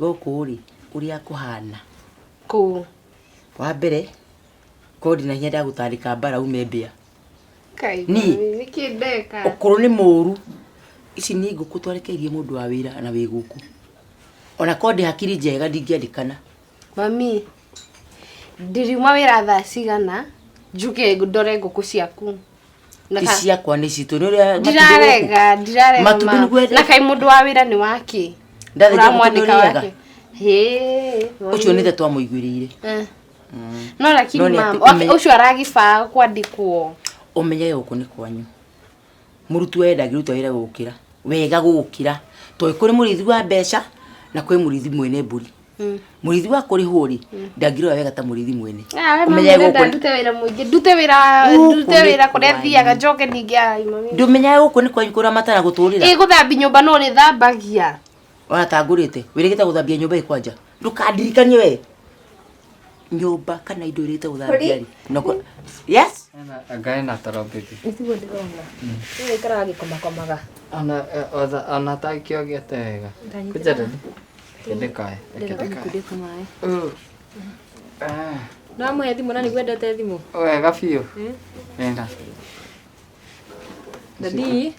Gũkũ ri uria kuhana. Kũ. Wa mbere kodi na hinya ndagutandika mbara ume mbia. Kai. Ni kĩndeka. Okoro ni mũru. Ici ni ngũkũ twarekeirie mundu wa wĩra na wĩ gũkũ. Ona kodi hakiri njega ndingĩandikana. Mami. Ndiriuma wĩra thaa cigana. Njuke ndore ngũkũ ciaku. Cia kwa ni citu ni uria ndirarega na kai mundu wa wĩra ni wake. Uramwandika wake. He. Ucio ni twa muiguirire. No lakini mama, ucio aragiba kwandikwo. Umenye guku ni kwanyu. Murutu wenda giruta wira gukira. Wega gukira. To ikuri murithi wa mbeca na kwi murithi mwene mburi. Murithi wa kuri huri ndangirwa wega ta murithi mwene. Umenye guku ndute wira muingi, ndute wira kuria thiaga njoke ningi ai mami. Ndumenya guku ni kwanyu kura matara guturira. Guthambi nyumba no ni thambagia. Ona tangurite wirigita guthambia nyumba ikwanja. Ndukandirikanie we. Nyumba kana indo irite guthambia ri. Yes? Agae na tarobeti. Nisigo ndirona. Ni kara gikomakomaga. Ana takio getega. Kujada. Kedekae. Kudeka mai. No mwe thimu na ni gwendete thimu. Wega biũ. Nenda. Dadi.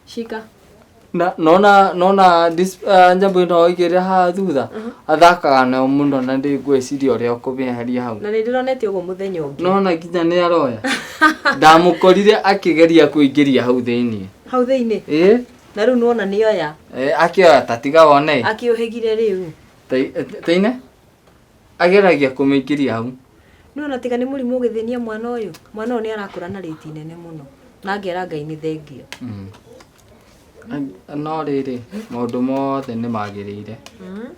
Shika. Nona njambo ino igire ha thutha athakaga na muno na ndi gweciria uria ukubiheria hau na ndironete ugo muthenya ungi nona kinya ni aroya ndamukorire akigeria kuingiria hau thiini na riu nona ni oya akioya tatiga wone akiohegire riu teine ageragia kumingiria hau nona tiga ni murimu ugithinia mwana uyu ni arakura na riti nene muno na ngera Ngai ni thengio no riri maundu mothe ni magirire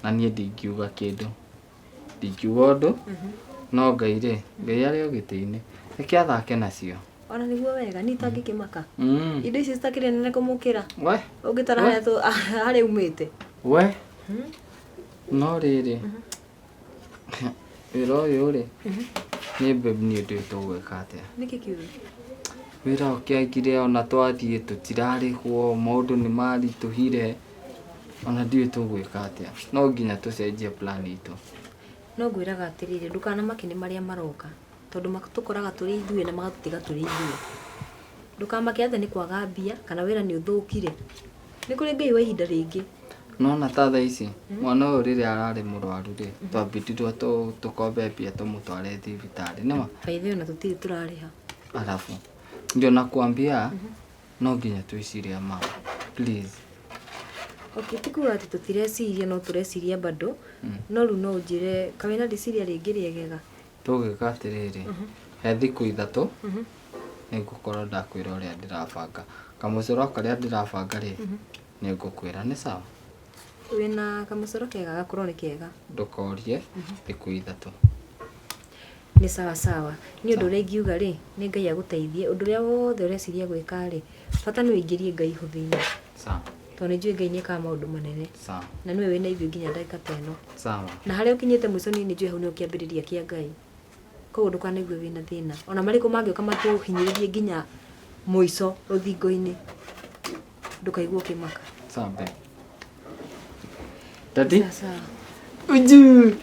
na nie ndingiuga kindu ndingiuga undu no Ngai ri Ngai ari ugiti-ini reke athake nacio ona niguo wega ni tangikimaka indo ici citakire nene kumukira we ugitara hari umite we no riri wira uyu ri ni babe ni ndu tugwika atia niki kiugo wira ukiagire ona twathie tutirarihwo maundu ni marituhire ona ndiwe tugwika atia no nginya tucenjie plan itu no ngwiraga atirire ndukana makini maria maroka tondu matukoraga turi ithuĩ na magatutiga turi ithuĩ ndukamake athe ni kwaga mbia kana wira ni uthukire ni kuri Ngai wa ihinda ringi no na tatha ici mwana uyu riri arari murwaru ri twambitirwo tukombe mbia tumutware thibitari nima faithio na tutiri turariha alafu ndio nakwambia no nginya twiciria mama please okay tikuga ati tutireciria no tureciria bado no ru no njire kawena ndiciria ringi riegega tugika atiriri he thiku ithatu nigukorwo ndakwira uria ndirabanga kamucoro karia ndirabanga ri nigukwira ni sawa wina kamucoro kega gakorwo ni kega ndukorie thiku ithatu ni sawa sawa ni undu ria ngiuga ri ni Ngai aguteithie undu ria wothe ureciria gwika ri bata ni uingirie Ngai huthiini sawa toni njui Ngai ni ka maundu manene sawa na niwe wina ithio nginya ndagika teno sawa na haria ukinyite mwico ni njui hau ni ukiambiriria kia Ngai koguo ndukanaigwe wina thina ona mariko mangioka matuhinyiririe nginya mwico ruthingo-ini ndukaigwe ukimaka sawa Dadi sawa uju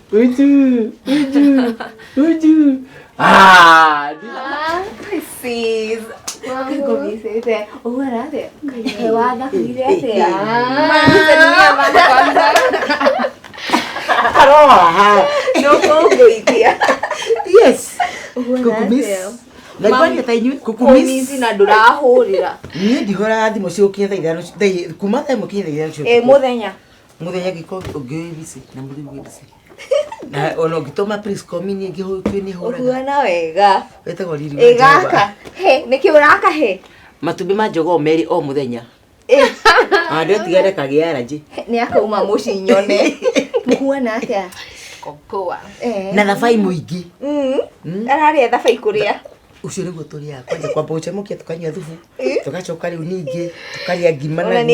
sis Kiko bisete ora de wada direte no go idia yes kukumis na kwani tainyu kukumis na ndurahurira ni ndihora thimo cio kinya thaithano kuma thaimo kinya thaithano muthenya giko ngibisi na muthigibisi na ono gitoma please komini ngihutini hora uhuana wega wetagwo riri egaka he niki uraka he matumbi ma njogo meri o muthenya ndio tigere kagia raji ni akauma muci nyone uhuana atia kokoa na thabai muingi arari thabai kuria ucio niguo turia kwanja kwamba ucemukia tukanywa thubu tugacoka riu ningi tukaria ngima na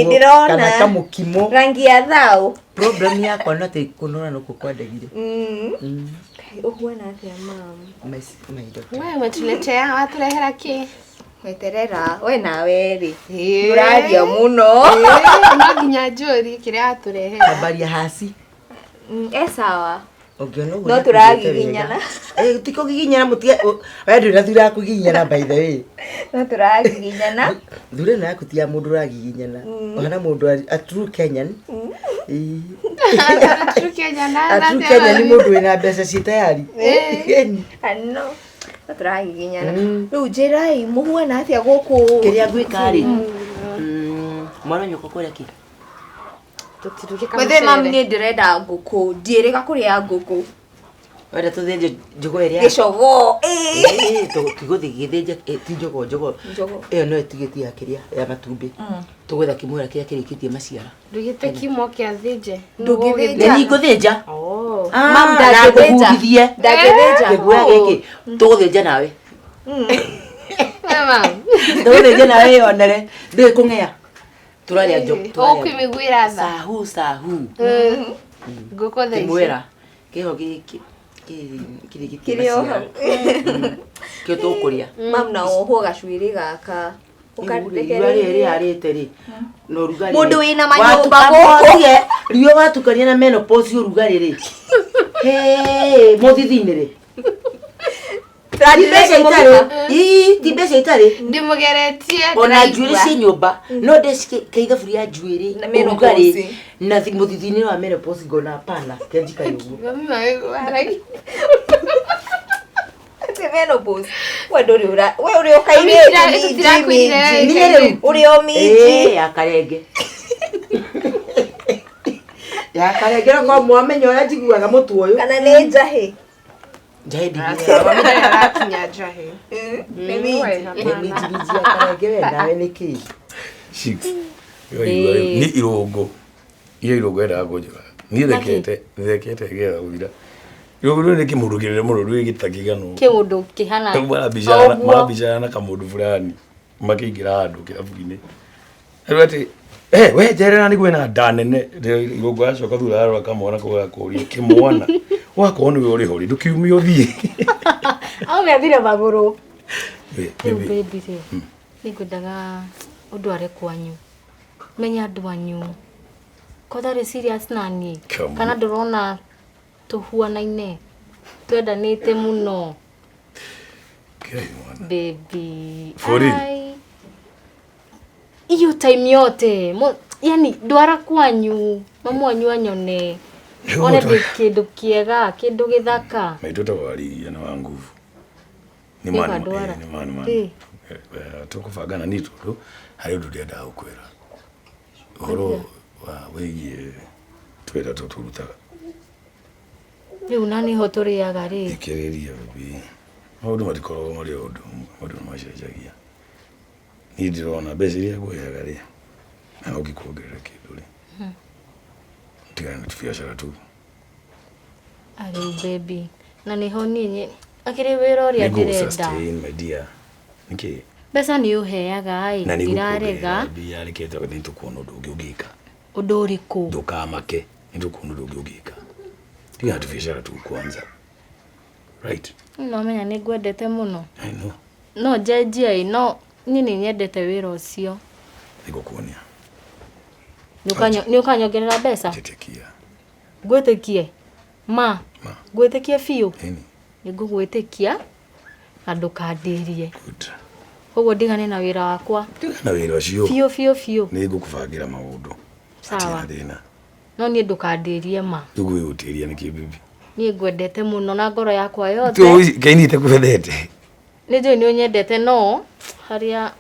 kana kamukimo rangi ya thau problem yakwa no te kunora no kukwandagire uhuana atia mama maido wewe umetuletea waturehera ki weterera we nawe ri uraria muno no nginya njuri kiria aturehe habari ya hasi Sawa. Ongiona No turagiginyana. Tiko giginyana mutige. We ndu nathura kugiginyana by the way. No turagiginyana. Thure na kutia mundu ragiginyana. Ona mundu a true Kenyan. True Kenyan na. A true Kenyan ni mundu wina mbeca ci tayari. No. No turagiginyana. Riu njirai muhuana atia guku. Kiria gwika ri. Mwana nyoko kuria ki. Wethe mami ni ndirenda nguku. Ndirega kuria nguku. Wenda tuthinje njogo iria. Gicogo. Tuguthi githinje ti njogo. Njogo. Iyo no etigetie akiria ya matumbi. Tugwetha kimwera kiria kirikitie maciara. Ndugite kimo kia thinje. Ndugithinja. Ni nguthinja. Mam ndagithinja. Ndagithinja. Kiguya giki tuguthinja nawe. Mama. Tuguthinja nawe onere. Ndi kungea. Turaria njogo. Okwimigwira tha. Sahu. Nguko tha. Kimwera. Kiho giki. Kirikitie maciara. Kio tukuria. Mam na oho gacuiri gaka. Ukarire arite ri. No rugari. Mundu wina manyumba guku. Rio watukania na menopause urugari ri. Hey, muthithini ri. Tibese itare. Tibese itare. Ndimugeretie. Ona njuiri ci nyumba. No deske kaiga furi ya njuiri. Urugari. Na muthithini wa menopause ngona hapana. Kenjika yugo. Mama wewe haragi. Menopause. We uri okaire uri omiji. Akarenge. Akarenge ko mwamenyo ya jiguaga mutu uyu. Kana ni njahi. Njahi ndi. Arakinya njahi. Mimi akarenge wenda we niki. Six. Ni irongo. Irongo era gojoga. Ni thekete gera gwira. Yo ni kimurugirire mururu gitakigano. Kimundu kihana. Mara bijana kamundu fulani. Makigira andu kirabuini. Ati we jerera ni kwena ndanene igongo acoka thura arwa kamwana ko kuria kimwana. Wakona we uri hori ndukiumio thie. Au yathire maguru. Baby. Nikudaga undu are kwanyu. Menya andu anyu. Kodare serious nani? Kana ndurona tuhuanaine twendanite muno baby iyo time yote yani ndwara kwanyu mamu wanyu anyone one kindu kiega kindu githaka maitota wari na wa nguvu ni mani tukufagana ni tundu hari undu ndienda ukwira horo wa wegie twenda tuturutaga riu nani ho turiaga ri ikiriria bibi maundu matikoro mari undu macenjagia ni ndirona mbeca iria nguheaga ri na ungikuongerera kindu ri tigana na biacara tu ari baby na ni ho ninyi akiri wira uria ndirenda my dear niki mbeca ni uheaga ai irarega bia rekete ni tukuona undu ungika undu uriku ndukamake ni tukuona undu ungika tigana tu biacara tu kwanza right no menya ni ngwendete muno I know no jeje no nini nyendete wira ucio nigukuonia ni ukanyongerera mbeca titikia gwitikie ma gwitikie fiu nini ningugwitikia na ndukandirie good koguo ndigane na wira wakwa na wira ucio fiu nigukubangira maundu sawa no ni ndukandirie ma ndugwitiria niki bibi ni ngwendete muno na ngoro yakwa yothe tu kainite kubethete ni ndio ni unyendete no haria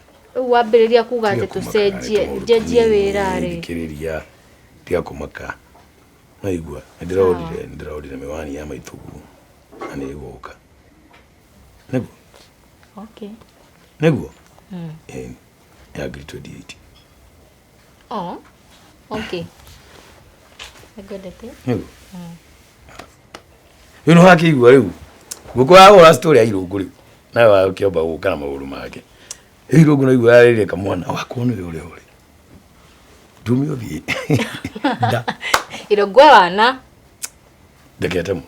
wambiriria kuga ati tucenjie wira ri kiriria tia kumaka naigua ndiraudire miwani ya maitugu ani iguka nego okay nego ya grito 28 oh okay ngwendete nego you know haki igua riu gukwa ora story ya irungu riu na wa kiomba gukana maguru make irungu no igua riri kamwana wakona uri dumio thie da irungu wana ndekete mu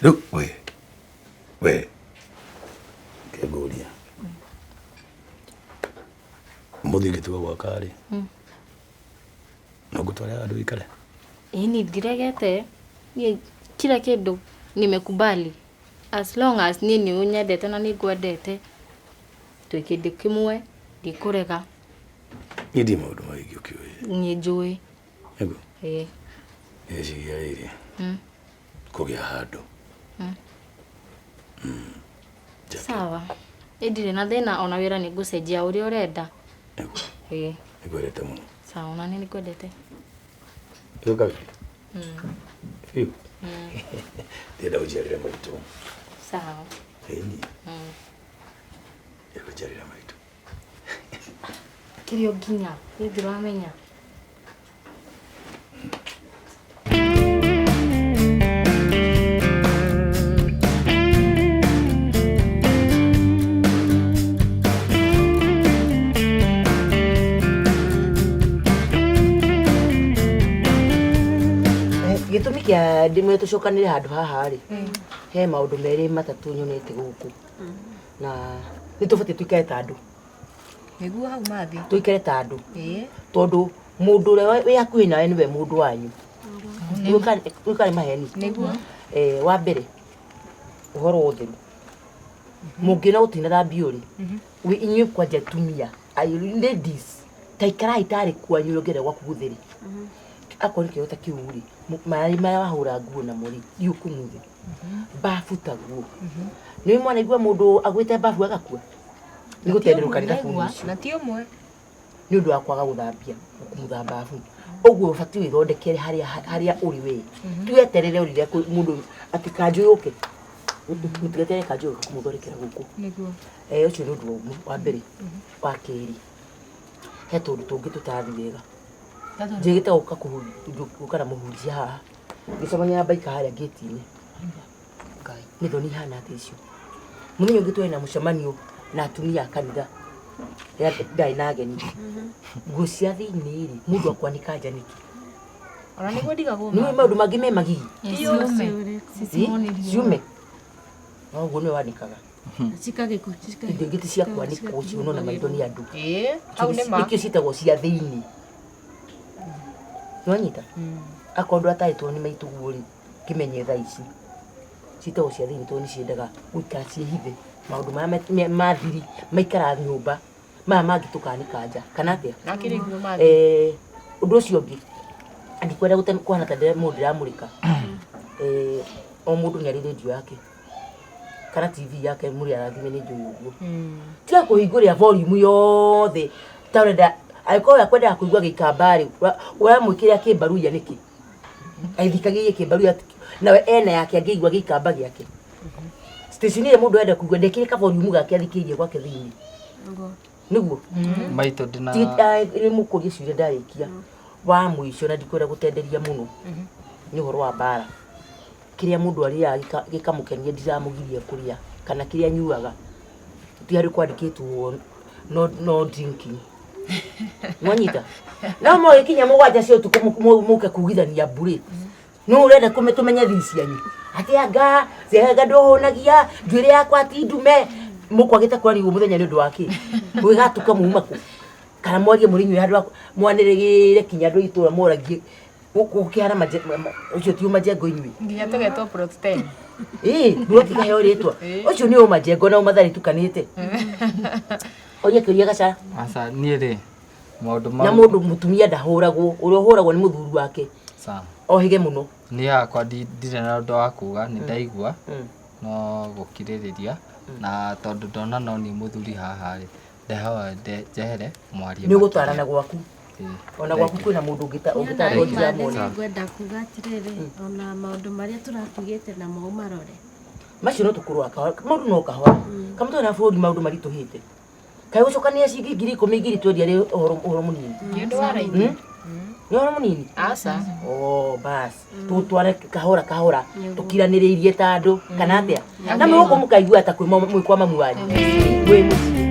riu we kegoria muthigitwa gwakari no gutwara andu ikare ini ndiregete Ni kila kindu nimekubali. As long as ni unyendete na ni ngwendete. Twi kindu kimwe ndikurega. Ni ndi maundu maingi ukiuĩ. Ni njui. Ego. Eciria rĩrĩ kũgĩa handũ. Sawa. Ndire na thĩna ona wĩra nĩ ngũcenjia ũrĩa ũrenda. Ego. Nĩngwendete mũno. Sawa, na nĩ ngwendete. Gĩũka wiki. Biũ. Ndĩrenda gũciarĩra maitũ. Sawa. Ĩni. Gũciarĩra maitũ. Kĩrĩa nginya nĩ ndĩramenya. Gĩtũmi kĩa ndĩmwe tũcokanĩre handũ haha rĩ, he maũndũ merĩ matatũ nyonete gũkũ na nĩ tũbatiĩ tũikare ta andũ. Nĩguo hau mathi. Tũikare ta andũ. Tondũ mũndũ ũrĩa wĩ hakuhĩ nawe nĩwe mũndũ wanyu. Tũikare maheni. Nĩguo. Wa mbere ũhoro wa ũtheru. Mũngĩona gũtinathambio rĩ, inyuĩ kwanja tumia ladies taikarai tarĩ kwanyu ũngĩenda gwaku gũtheri. Akorwo nĩ kĩota kĩu rĩ, maĩ maya wahũra nguo namo rĩ, iũkũmuthe. Bafu taguo. Nĩ mwanaigua mũndũ agwĩte bafu agakua. Nĩ gũtenderũka nĩ thabu icio. Na ti ũmwe. Nĩ ũndũ wa kwaga gũthambia kũmutha bafu. Ũguo ũbatiĩ wĩthondekere harĩa ũrĩ we. Tueterere ũrĩrĩa mũndũ atĩ kanjũ yũke. Mũtigetere kanjũ yũke kũmũthondekera gũkũ. Nĩguo. Ũcio nĩ ũndũ wa mbere. Wa kerĩ, he tũndũ tũngĩ tũtathi wega. Njĩgĩte gũka na mũhunjia haha. Ngĩcemania na baika harĩa ngĩti-inĩ. Nĩ thoni ihana atĩ icio. Mũthenya ũngĩ twarĩ na mũcemanio na atumia a kanitha. Ndarĩ na ageni. Nguo cia thĩinĩ rĩ, mũndũ akwanĩka nja nĩkĩ? Ona nĩguo ndigagwo. Nĩ maũndũ mangĩ me magigi. Ciume. No ũguo nĩwe wanĩkaga. Cikagĩko. Indo ingĩ ti cia kwanĩkwo cionwo na maitho nĩ andũ. Hau nĩ ma. Nĩkĩo ciĩtagwo cia thĩinĩ. Nĩwanyita? Akorwo ndũ atarĩtwo nĩ maitũ guo rĩ, kĩmenye thaa ici. Ciĩtagwo cia thĩinĩ tondũ nĩ ciendaga gũikara ciĩhithe. Maũndũ marĩa mathiri maikara nyũmba maya mangĩ tũkanĩka nja kana atĩa. Nakĩrĩguo mathi. Ũndũ ũcio ũngĩ ndikwenda kũhana ta mũndũ ndĩramũrĩka. O mũndũ nĩ arĩ radio yake kana TV yake mũrĩ arathime nĩ njũĩ ũguo. Tiga kũhingũrĩra volume yothe ta ũrenda angĩkorwo yakwendaga kũigua gĩikamba rĩ, ũramwĩkĩra kĩmbaruia nĩkĩ? Aithikagĩrie kĩmbaruia nawe ena yake angĩigua gĩikamba gĩake. Station ile mũndũ enda kũigua ndekĩre ka volume gake athikĩrie gwake thĩinĩ. Nĩguo. Maitũ ndina. Nĩ mũkũria ciũria ndarĩkia. Wa mũico na ndikwenda gũtenderia mũno. Nĩ ũhoro wa mbara. Kĩrĩa mũndũ arĩaga gĩkamũkenia ndiramũgiria kũrĩa kana kĩrĩa nyuaga. Ti harĩ kwandĩkĩtwo no drinking. Mwanyita. Na mwe kinya mũgwanja cio mũke kugithania mbure. No ũrenda kũmetũmenya thisi yanyu. Ati anga zega ndohonagia njuĩrĩ yakwa ti ndume mũkwagĩte kwari mũthenya nĩ ũndũ wake. Gwĩgatuka muumako. Kana mwarie mũrinyu handũ mwanĩrĩgĩre kinya andũ itũra moragie gũkĩhana ũcio ti majengo inyuĩ. Nginya tũgetwo protest. Mburoti kaheo rĩtwa. Ũcio nĩ majengo na ũmathari tukanĩte. Oye kĩria gaca. Asa niĩ rĩ maũndũ na mũndũ mũtumia ndahũragwo ũrĩa ũhũragwo nĩ mũthuri wake. Sawa. Ohige mũno. Nĩ yakwa ndirĩ na ũndũ wa kuga nĩ ndaigua no gũkirĩrĩria na tondũ ndona no nĩ mũthuri haha rĩ ndehoe njehere mwarie. Nĩ ũgũtwarana gwaku. Ona gwaku kwĩna mũndũ ũngĩtarĩria mwana. Ngwenda kuga atĩrĩrĩ ona maũndũ marĩa tũratugĩte na mo marore. Macio no tũkũrũa kahora. Maũndũ no kahora. Kamũtwe na bũrũri maũndũ maritũhĩte. Kaĩ gũcokania ciringi 10,000 twendi arĩ ũhoro mũnini. Nĩ ũndũ wa raithi. Nĩ ũhoro mũnini. Aca. Bas. Tũtware kahora tũkiranĩrĩirie ta andũ kana atĩa. Na mũgũkũ mũkaigua ta kwĩ kwa mamu wanyu. Gwĩ mũciĩ.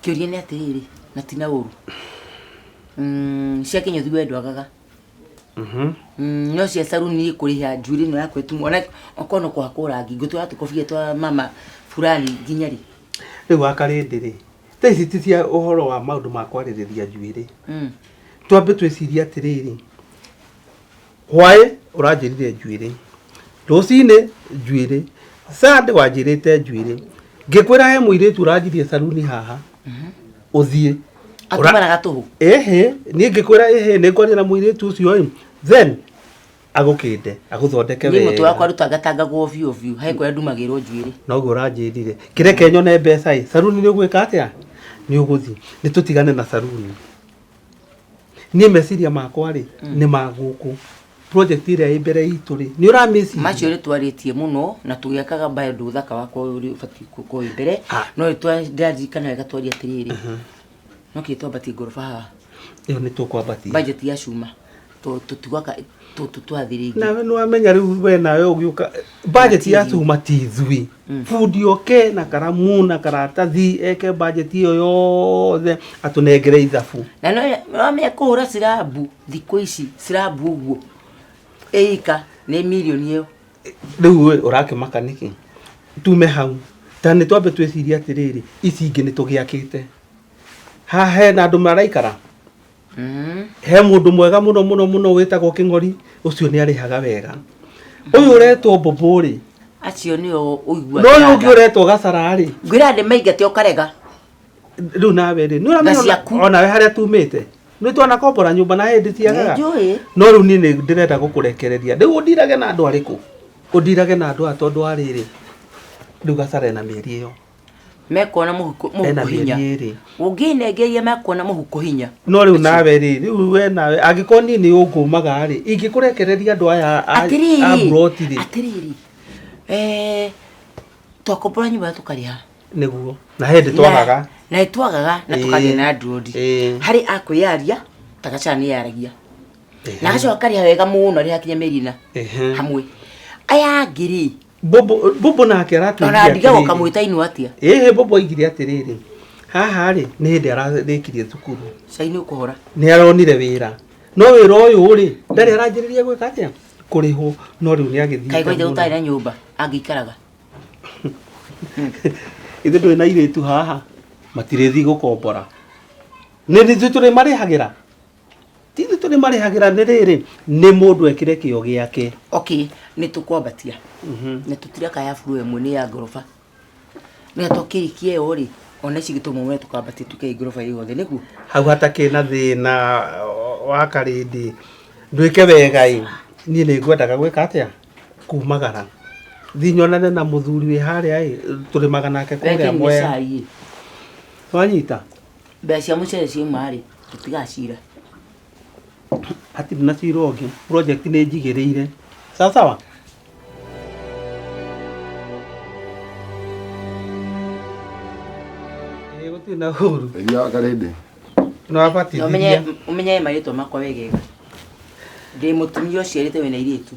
Kĩũria nĩ atĩrĩrĩ na ti na ũru. Cia Kenya thugwe ndwagaga. no cia saruni kuriha njuri no yakwe tu mwana okono kwa kurangi ngutwa tukofie twa mama fulani ginyari riu akarindiri taici ti cia uhoro wa maundu ma kwaririria njuiri twambe twiciria atiriri hwae uranjirire njuiri rucine njuiri sande wanjirite njuiri ngikwira he muiritu uranjirie saruni haha uthie atumana gatuhu ni ngikwira ni ngwaria na muiritu ucio then agukinde aguthondeke wega ni mutu wakwa rutangatanga go ovyo ovyo hai kwa ndumagirwo njuiri no go uranjirire kireke nyone mbeca saruni ni ugwika atia ni uguthi ni tutigane na saruni ni meciria makwa ri ni maguku project ire ibere itu ri ni urameci macio ri twaritie muno na tugiakaga bayo nduthaka wakwa uri fati ko ibere no twandaji kana wega twari atiriri no kitwa bati gorofa iyo ni tukwambati budget ya shuma tutugaka twathirigi nawe no amenya riu we nawe ugiuka budget ya shuma tizwi food yoke na karamu na karatathi eke budget iyo yothe atunengere ithabu na no amenya kuhura sirabu thiko ici sirabu uguo eika ni milioni iyo riu urake makaniki tume hau tani twambe twiciria atiriri ici ingi ni tugiakite ha he na andu maraikara he mundu mwega muno witagwo King'ori ucio ni arihaga wega uyu uretwo Mbũmbũri acio ni uigua no uyu ungi uretwo Gacarari ngwira ndi maingate ukarega riu nawe ri ni uramenya ona we haria tumite ni twana kombora nyumba na hindi ciagaga no riu ni ndirenda gukurekereria riu undirage na andu ariku undirage na andu atondu ariri riu Gacara na mieri iyo mekona muhuko hinya unginengeria mekona muhuko hinya no riu nawe ri riu we nawe agikoni ni ungumaga ri ingikurekereria andu aya a Mburoti ri atiriri twakombora nyumba tukariha niguo na hindi twagaga na tukagia na ndrodi hari akuyaria Tagacha ni yaragia na gacoka kariha wega muno ri hakinya merina hamwe aya ngiri Bobo na keratu ona ndiga gokamwita inu atia Bobo igire atiriri haha ri ni hindi ararikirie thukuru saini ukuhora ni aronire wira no wira uyu ri ndari aranjiriria gwika atia kuriho no riu ni agithii kai goite utaira nyumba angikaraga ithe ndwe na iretu haha matirithi gukombora ni nithu turi marihagira tithu turi marihagira ni riri ni mundu ekire kio giake okay ni tukwambatia ni tutiraka ya furu emwe ni ya gorofa ni atokirikie ori ona ici gitumo mwe tukambatia tuke gorofa iyo the niku hau hatake na thina wa karindi ndwike wega ni ni ngwendaga gwika atia kumagara thinyonane na muthuri wi haria turi maganake kuria mwe twanyita mbeca mucere cia mari tutigacira ati na cirogi project ni njigiriire sawa sawa gutina huru ya karende no abati umenye marito makwa wegega ndi mutumio cierite wena iritu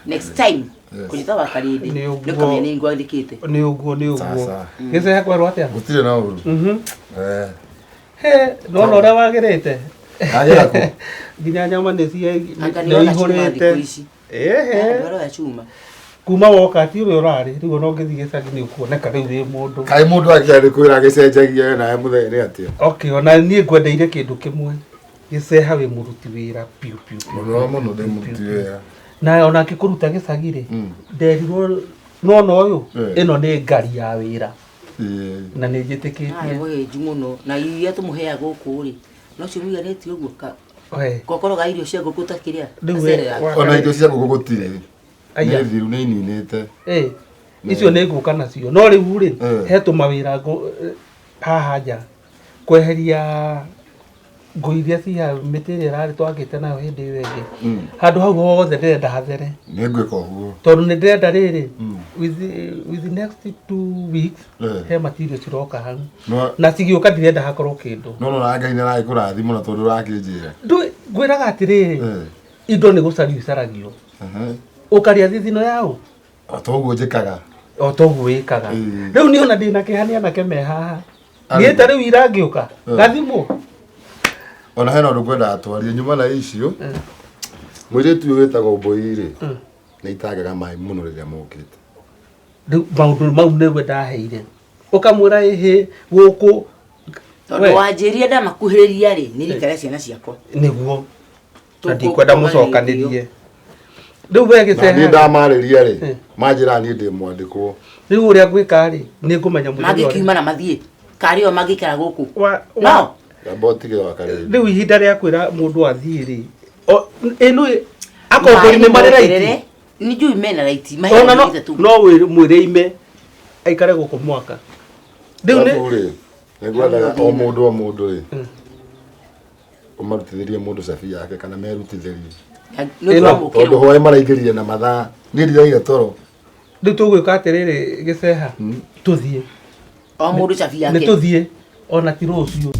next time kunyita bakarinde ni kamya ni ngwandikite ni uguo gise yakwa rwate gutire na huru no no ra wagirite agira ko ginya nyama ni cie ni ihurite ndoro ya chuma kuma woka ti uri urari rigo no ngithi gicagi ni ukuoneka riu ri mundu kai mundu akiari kwira gicenjagia na mutheri atia okay ona ni ngwendeire kindu kimwe giceha wi muruti wira piu no de muruti wira na ona kikuruta gicagi ri nderirwo no uyu ino ni ngari ya wira na ni njitikitie we jumuno na iria tumuhea guku ri no cimuya neti uguo ka kokoroga irio cia nguku takiria ona irio cia nguku gutire aya thiru ni ninete icio ni nguka nacio no riu ri hetu mawira haha nja kweheria ngoithia cia mitiri rari twakite nayo hindi wenge handu hau hothe ndirenda hathere ni ngwika uguo tondu ni ndirenda riri with the next 2 weeks he material ciroka hau na cigioka ndirenda hakorwo kindu no na ngai na rai kurathi muno tondu rakinjira ngwiraga atiriri indo ni gucario icaragio ukaria thithino yao otoguo njikaga otoguo wikaga riu ni ona ndina kihania na keme haha ni ta riu irangiuka gathimo ona hena ndu kwenda atwarie nyuma na icio Mũirĩtu ũyũ wĩtagwo Mbũi-rĩ nĩ itangĩga maĩ mũno rĩrĩa mokĩte. Rĩu maũndũ mau nĩwe ndaheire. Ũkamwĩra ĩhĩ gũkũ tondũ wanjĩria ndamakuhĩrĩria-rĩ nĩrikare ciana ciakwa. Nĩguo. Na ndikwenda mũcokanĩrie. Rĩu we gĩceha. Niĩ ndamarĩria-rĩ manjĩra niĩ ndĩ mwandĩkwo. Rĩu ũrĩa ngwĩka-rĩ nĩngũmenya mũthenya ũrĩa. Mangĩkiuma na mathiĩ. Kari o mangĩikara gũkũ. No. Ngabotige wakarĩrĩ. Rĩu ihinda rĩa kwĩra mũndũ athiĩ-rĩ. Ĩno akombori nĩ marĩ raiti. Nijui mena raiti. Ona no mwĩre ime aikare gũkũ mwaka. Rĩu nĩ ngwathaga o mũndũ-rĩ ũmarutithĩrie mũndũ cabi yake kana merutithĩrie. Tondũ hwaĩ maraingĩrire na mathaa niĩ ndiraire toro. Rĩu tũgwĩka atĩrĩrĩ gĩceha tũthiĩ. O mũndũ cabi yake. Nĩ tũthiĩ ona ti rũciũ.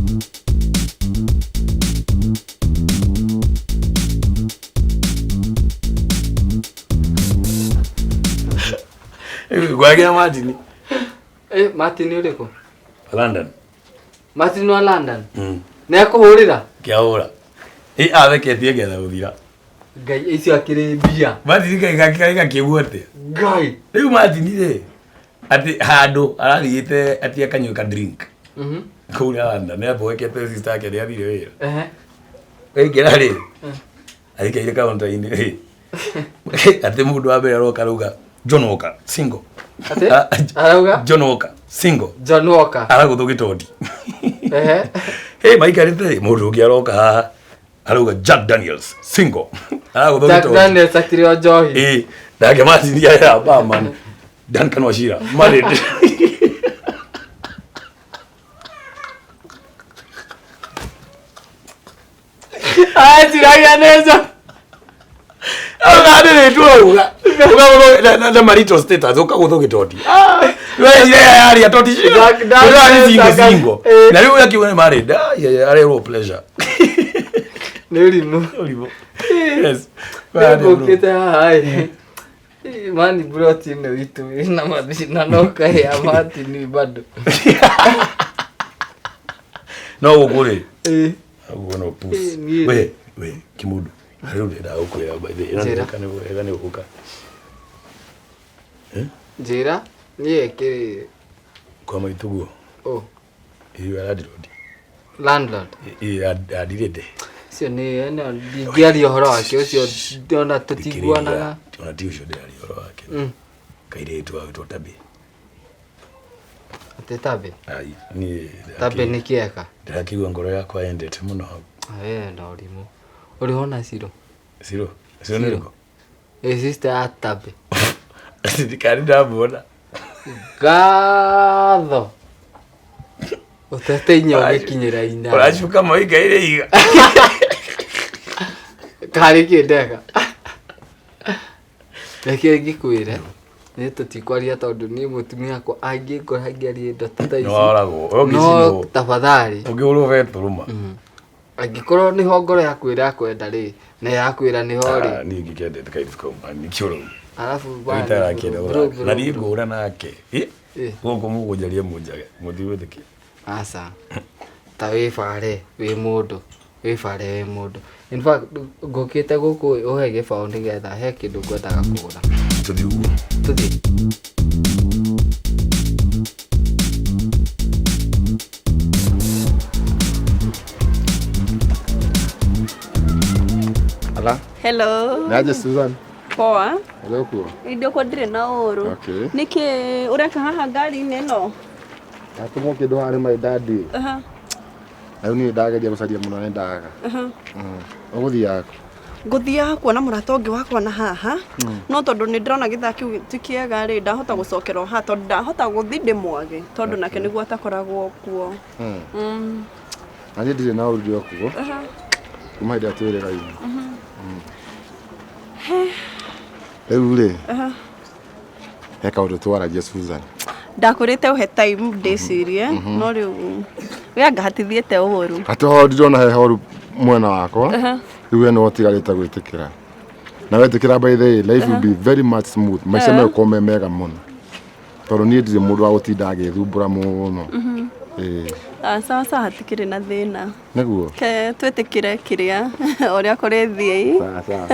Gwagĩra Martin. Martin ũrĩkũ? London. Martin wa London. Nĩakũhũrĩra? Kĩahũra. Atheketie getha gũthira. Ngai icio akĩrĩ mbia. Martin kaika kĩguo atĩa. Ngai. Rĩu Martin-rĩ atĩ handũ arathiĩte atĩ akanyua ka drink. Kũu London nĩaboekete sister yake nĩathire wĩra. Aingĩra-rĩ aikaire kaunta-inĩ-rĩ atĩ mũndũ wa mbere aroka arauga John Walker single. Arauga John Walker single. John Walker aragũthũ gĩtoti. Maikarĩte mũndũ ũngĩ aroka haha arauga Jack Daniels single. Aragũthũ gĩtoti. Jack Daniels akĩrĩ o njohi. Nake Martin ya Barman Duncan Wachira married. Tiragia neza. Nĩ tuauga na marital status ũkagũthũ gĩtoti. Yaria toti single. Na rĩu akiuga nĩ married. Arerwo pleasure. Nĩ ũrimũ. Yes. Ngũkĩte haha. Mani Mburoti nĩ witũ na mathina no kahe Martin bado. No gũkũrĩ. Aguo no puss. We Kimundu. Rĩu ndĩragũkwĩra by the way. Ĩra nĩ ũgũka. Njĩra niĩ kĩ kwa maituguo. Iyo arandirodi. Landlord. Adirede. Cio nĩ ndingĩaria ũhoro wake ũcio ndona tũtiguanaga. Ona ti ũcio ndĩraria ũhoro wake. Kairĩtu agĩtwo Tabe. Atĩ Tabe? Ai, niĩ Tabe nĩ kĩeka. Ndĩrakĩigua ngoro yakwa yendete mũno hau. Enda ũrimũ. Ũrĩ hona Ciro? Ciro? Ciro nĩ rĩkũ? Sister ya Tabe. Ndikari ndamuona. Gatho. Utete inya ũgĩkinyĩra ina. Ũracuka moikaire iga. Karĩ kĩndega. Reke ngĩkwĩre. Nĩ tũtikwaria tondũ niĩ mũtumia wakwa angĩngora ngĩaria indo ta ici. No tafadhali. Ũngĩũrwo vetũrũma. Angĩkorwo nĩho ngoro yakwĩra kwenda-rĩ na yakwĩra nĩho-rĩ. Niĩ ngĩkendete kairĩtu kau nĩkĩo rĩu. Arafu na niĩ ngũra nake. Gũkũ mũgũnjaria mũnjage mũtiwĩtĩkia. Aca. Ta wĩbare wĩ mũndũ. Wĩbare wĩ mũndũ. In fact ngũkĩte gũkũ ũhe gĩbaũ nĩgetha he kĩndũ ngwendaga kũgũra. Tũthiĩ ũguo. Tũthiĩ. Ala. Hello. Naje Susan. Poa. Hello kuo. Ndio kwa ndire na oro. Okay. Niki ureka haha ngari-inĩ ĩno? Atũmwo kĩndũ harĩ my daddy. Rĩu niĩ ndageria gũcaria mũno nĩ ndaga. Ũgũthiaga kũ? Ngũthiaga kuona mũrata ũngĩ wakwa na haha. No tondũ nĩ ndĩrona gĩthaka kĩu ti kĩega-rĩ ndahota gũcokera o haha tondũ ndahota gũthiĩ ndĩmwage tondũ nake nĩguo atakoragwo kuo. Na niĩ ndirĩ na ũrugi okuo. Kuma hĩndĩ atwĩrĩga-inĩ. Rĩu-rĩ he kaũndũ twaragia Susan. Ndakũrĩte ũhe time ndĩcirie no rĩu we anga hatithiĩte ũru. Atĩ ndirona he horu mwena wakwa. Rĩu we no ũtigarĩte gwĩtĩkĩra. Na wetĩkĩra by the way life will be very much smooth. Maica megũkorwo mega mũno. Tondũ niĩ ndirĩ mũndũ wa gũtinda agĩthumbũra mũno. Sasa hatikire na thina. Niguo. Ke twetekire kiria oria kuri thii. Sawa.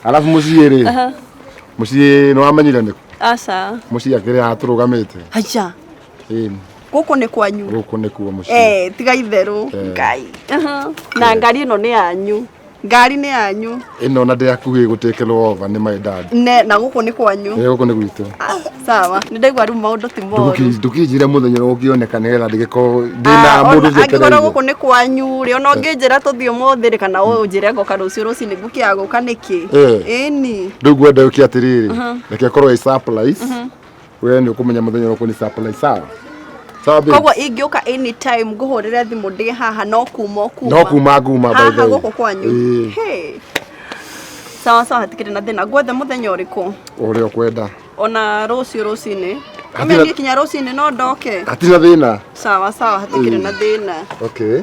Alafu mucii ri. Mucii no wamenyire ni. Aca. Mucii akiri aturugamite. Acha. Ĩni. Guku ni kwanyu. Guku ni kuo mucii. Tiga itheru. Ngai. Na ngari ino ni yanyu. Ngari ni yanyu. Ino na ndiakuhi gutekelwo over ni my dad. Ne na guku ni kwanyu. Guku ni gwitu. Sawa. Nindaigua riu maundu ti moru. Ndukijire muthenya ugioneka nigera ndigiko ndina mundu jetereire. Angikora guku ni kwanyu ri ona unginjira tuthio muthiri kana unjire ngoka rucio rucini ngukia guka niki. Ĩni. Ndu gwenda ukia atiriri. Reke korwo i surprise. We ni ukumenya muthenya uko ni surprise sawa. Kogwa ingioka anytime nguhurire thimu ndi haha no kuma nguma by the way. Guku kwanyu. Hey. Sawa hatikire na thina gwethe muthenya uriku. Uria kwenda. Ona rucio rucini. Amenye kinya rucini no ndoke. Hatina thina. Sawa hatikire na thina. Okay.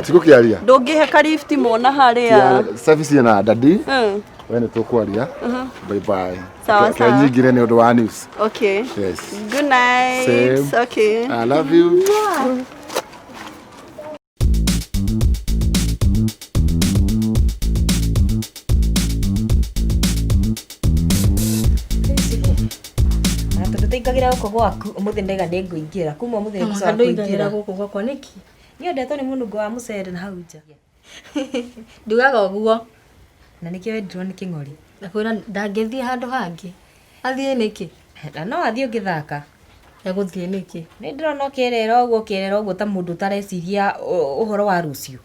Tigukiaria. Ndungihe ka lift mona haria. Service na dadi. Wene tukwaria. Bye bye. Sawa. Kanyigire ni undu wa news. Okay. Yes. Good night. Same. Okay. I love you. Tutaikagira guko gwaku umuthi ndega ndinguingira kuma umuthi gusa nduingira guko gwakwa niki ni ndetwo ni munungu wa mucere na hau nja ndugaga uguo na nikio wendirwo ni king'ori nakwira ndangithie handu hangi athie niki na no athie ngithaka eguthie niki ni ndirona kirera uguo ta mundu tareciria uhoro wa rucio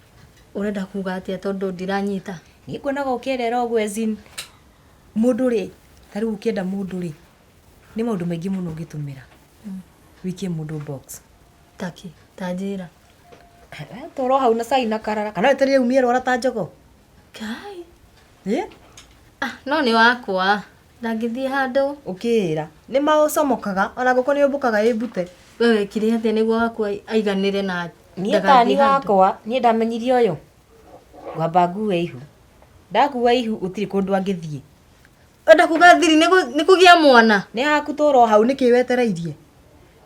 urenda kuga atia tondu ndiranyita ni kuonaga ukirera uguo ezin mundu ri tari ukienda mundu ri ni maundu maingi muno ngitumira wikie mundu box taki tajira toro hau na sai na karara kana weterire umie rwara ta njogo kai no ni wakwa ndangithie handu ukira ni maucomokaga ona guko ni umbukaga ibute wewe kiri atia niguo wakwa aiganire na ni tani wakwa ni ndamenyirie uyu ngwamba ngue ihu ndakuwa ihu utiri kundu angithie enda kuga thiri ni kugia mwana ni haku toro hau niki wetereirie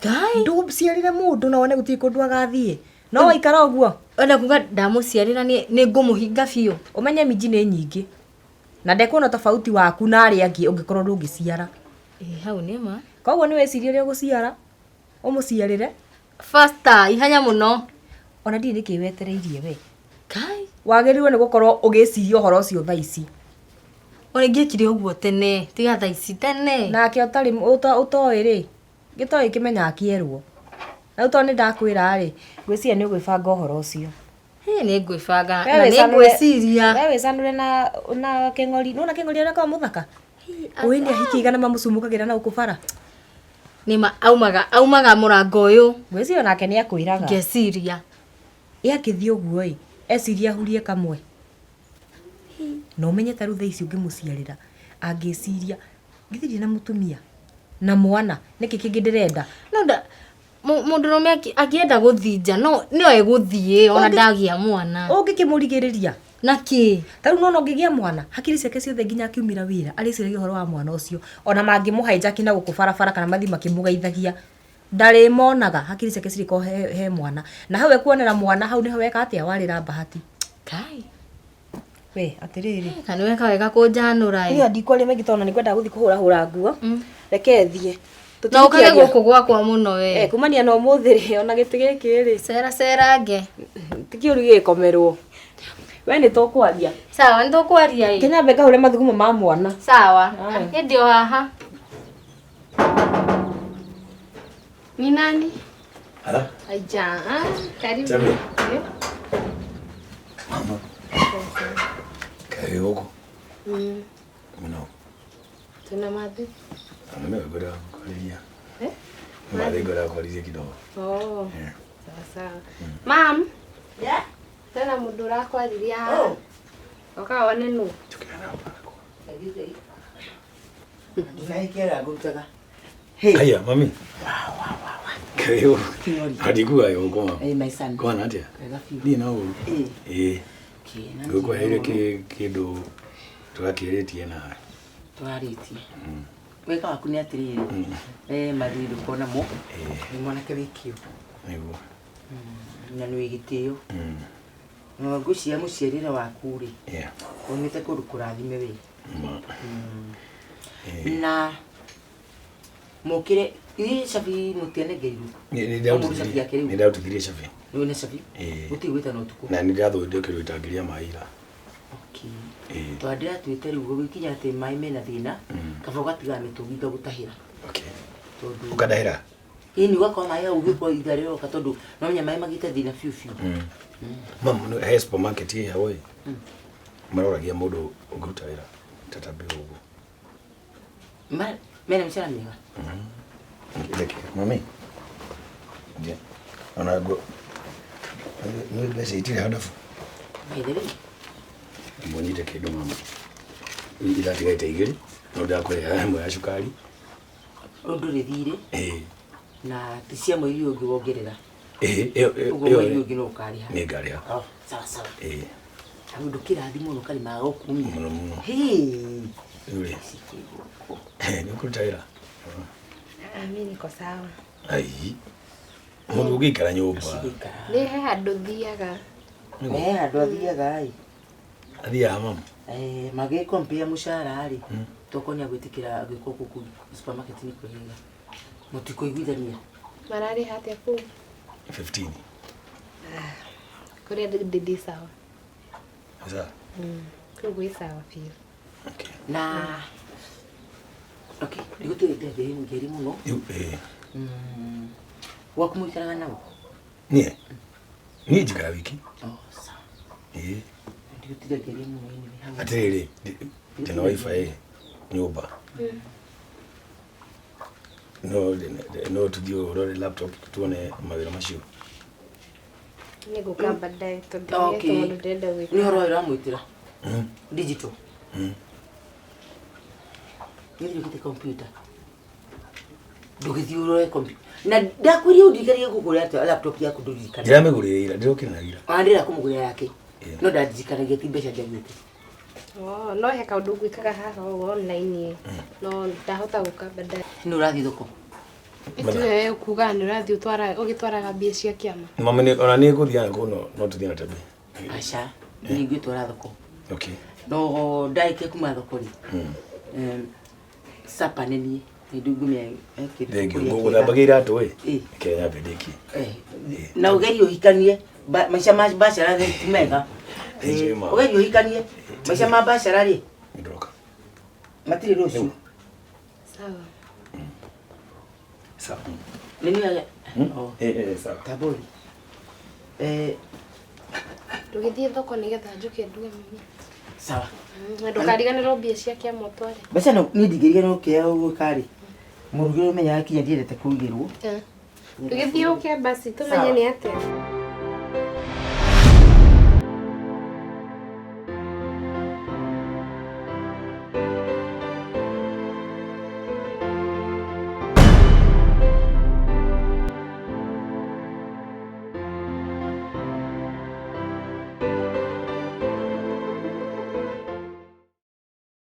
kai nduciarire mundu na wone guti kundu agathie no waikara uguo enda kuga ndamuciarira ni ngumuhinga biu umenye miji ni nyingi na ndekuona tofauti waku na ari angi ungikorwo ndungiciara hau ni ma koguo ni wecirie ri uguciara umuciarire faster ihanya muno ona ndi niki wetereirie we kai wagirirwo ni gukorwo ugiciria uhoro ucio thaa ici ore ngikire uguo tene tiga thaa ici tene nake utari utoi ri gitoi kimenya kierwo na utoni ndakwira ri gwiciria ni ugwibanga uhoro ucio ni ngwibanga na ni ngwiciria wewe sanure na keng'ori nona keng'ori ara kwa muthaka uini ahikigana mamucumukagira na ukubara nima aumaga murango uyu gwiciria nake ni akwiraga ngeciria yakithio guo eciria hurie kamwe no menye taru thaa ici ungimuciarira angiciria ngithirie na mutumia na mwana niki kingi ndirenda no nda mundu no akienda guthinja no eguthie ona ndagia mwana ungikimurigiriria naki taru no ngigia mwana hakiri ciake ciothe nginya akiumira wira ariciragia horo wa mwana ucio ona mangimuhaija kina gukubarabara kana mathi makimugeithagia ndari monaga hakiri ciake ciriko he mwana na hawe kuonera mwana hau ni haweka atia warira bahati kai we atiriri kana weka wega kunjanura iyo ndikore megitona ni kwenda guthi kuhura nguo reke thie na ukage guku gwakwa muno we kumania no muthiri ona giti giki ri cera nge tikiuru gikomerwo we ni tukwaria sawa ni tukwaria kenya bega hure mathugumo ma mwana sawa ndio haha ni nani Ala aija karibu mama kayo huko mno tuna madhi mimi ngoja kulia madhi ngoja kulia kidogo sawa mam tena mudura kwa lilia okawa nenu tukana hapa Naikera gutaga. Haya mami. Kayo. Hadikuwa yo kwa. My son. Kwa natia. Ni nao. Gukwa hele kido tukakiretie na. Twariti. Weka wakunia atiriri. Madhiru kona mo. Ni mwana kebikio. Niguo. Na nĩ wĩgitĩo. Na ngũcia mũciarĩre waku rĩ. Umĩte kũndũ kũrathime wĩ. Na mũkĩre cabi mũtianengeirwo. Nĩ ndautithirie cabi. Nĩ wĩna cabi? Gũtirĩ gwĩtana ũtukũ. Na nĩ ndathondekirwo itangĩria maĩ ira. Tondũ ndĩratuĩte rĩu gũgĩkinya atĩ maĩ mena thĩna, kaba ũgatiga mĩtũngi ngagũtahĩra. Ũkandahĩra? Ĩni ũgakorwo maĩ hau ũgĩkwo itha rĩroka tondũ no menya maĩ magĩte thĩna biũ biũ. Mam, he supermarket hii hawe. Maroragia mũndũ ũngĩruta wĩra tatambe ũguo. Mena mĩcara mĩega. Mami. Ona ngo. Nĩ mbeca itirĩ handabu. Maithĩrĩ. Mbonyite kĩndũ mama. Ithatigaite igĩrĩ. No ndakũrĩha ĩmwe ya cukari. Ũndũ rĩthirĩ. Na ti cia mweri ũngĩ wongerera. Ũguo mweri ũngĩ no ũkarĩha. Nĩ ngarĩha. Sawa sawa. Ũndũ kĩrathi mũno karĩmaga gũkumia. Mũno mũno. Yule. Nĩ ũkũruta wĩra? Mimi niko sawa. Ai. Mũndũ ũgĩikara nyũmba. Nĩ he handũ thiaga. Handũ athiaga ai. Athiaga mama? Magĩkompea mũcara rĩ. Tokonia gwĩtĩkĩra gwĩkwo gũkũ supermarket-inĩ kwĩhĩga. Mũtikũiguithania. Mararĩha atĩa kũu? 15. Kũrĩa ndĩ sawa. Sawa? Kũu gwĩ sawa biũ. Na nĩgũtũrĩte ngeri mũno. Gwaku mũikaraga nao? Niĩ njikara wiki. Sawa. Ndigũtire ngeri mũno ini. Atĩrĩrĩ, ndĩna wifi nyũmba. No tuthiĩ ũrore laptop tuone mawĩra macio. Nĩngũka baadaye tondũ ndĩrenda gwĩka. Nĩ ũhoro ũramwĩtĩra? Digital. Nĩthirĩ ũgĩte kompiuta. Ndũgĩthiĩ ũrore kompiuta. Na ndakwĩrire ũndirikanie gũkũgũrĩra laptop yaku ndũririkane. Ndiramĩgũrĩra ira, ndĩrokĩra na ira. Ndĩra kũmũgũrĩra yake. No ndandirikanagia ti mbeca ndiagĩte. No he kaũndũ gwĩkaga haha online. No ndahota gũka baadaye. Nĩ ũrathiĩ thoko? Ĩtuwe kuga nĩ ũrathiĩ ũgĩtwaraga mbia cia kĩama. Mama ona nĩ ngũthiana kũu no tũthiĩ na tabi. Aca, nĩ ngwĩtwara thoko. Okay. No ndarĩkia kuma thoko rĩ. Sapa nĩ niĩ. Nĩndungumia gũthambagia iratũ ĩ. Kenya mbĩndĩki. Na ũgerie ũhikanie maica ma mbacara ti mega. Ũgerie ũhikanie maica ma mbacara rĩ. Nĩndoka. Matirĩ rũciũ. Sawa. Sawa. Nini sawa. Tabori. Ndũgĩthiĩ thoko nĩgetha njoke nduge mami. Sawa. Na ndũkariganĩrwo mbia cia kĩama ũtware. Mbeca no niĩ ndingĩriganĩrwo kĩa ũguo karĩ. Mũrugĩre ũmenyaga kinya ndiendete kũrugĩrwo. Ndũgĩthiĩ ũke basi tumenye nĩ atĩa.